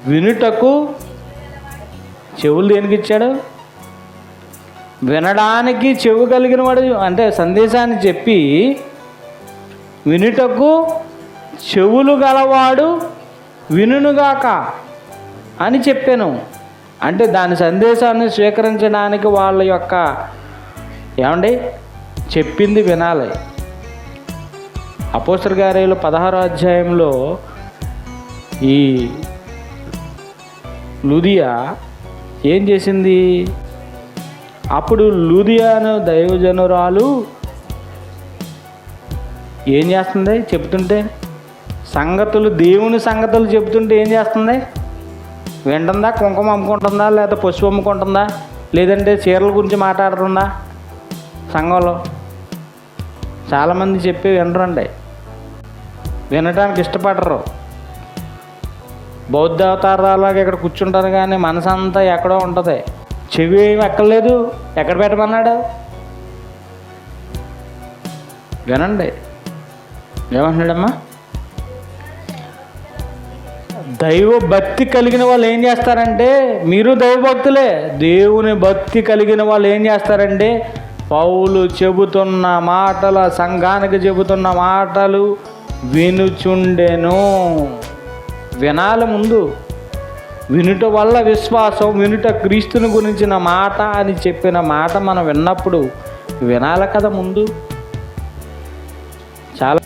వినుటకు చెవులు దేనికి ఇచ్చాడు? వినడానికి చెవు కలిగిన వాడు, అంటే సందేశాన్ని చెప్పి వినుటకు చెవులు గలవాడు వినుగాక అని చెప్పాను. అంటే దాని సందేశాన్ని స్వీకరించడానికి వాళ్ళ యొక్క ఏమండి చెప్పింది వినాలి. అపోస్తలుల కార్యాలు 16వ అధ్యాయంలో ఈ లూదియా ఏం చేసింది? అప్పుడు లూదియాను దైవజనురాలు ఏం చేస్తుంది? చెప్తుంటే సంగతులు, దేవుని సంగతులు చెప్తుంటే ఏం చేస్తుంది? వింటుందా? కుంకుమ అమ్ముకుంటుందా? లేదా పసుపు అమ్ముకుంటుందా? లేదంటే చీరల గురించి మాట్లాడుతుందా? సంఘంలో చాలామంది చెప్పి వినరండి, వినటానికి ఇష్టపడరు. బౌద్ధ అవతారాలాగా ఇక్కడ కూర్చుంటారు కానీ మనసంతా ఎక్కడో ఉంటుంది. చెవి ఏమి ఎక్కలేదు, ఎక్కడ పెట్టమన్నాడు? వినండి. ఏమంటున్నాడమ్మా? దైవ భక్తి కలిగిన వాళ్ళు ఏం చేస్తారంటే, మీరు దైవభక్తులే, దేవుని భక్తి కలిగిన వాళ్ళు ఏం చేస్తారంటే, పౌలు చెబుతున్న మాటల, సంఘానికి చెబుతున్న మాటలు వినుచుండెను. వినాలి ముందు. వినుట వల్ల విశ్వాసం, వినుట క్రీస్తుని గురించిన మాట అని చెప్పిన మాట మనం విన్నప్పుడు వినాలి కదా ముందు. చాలా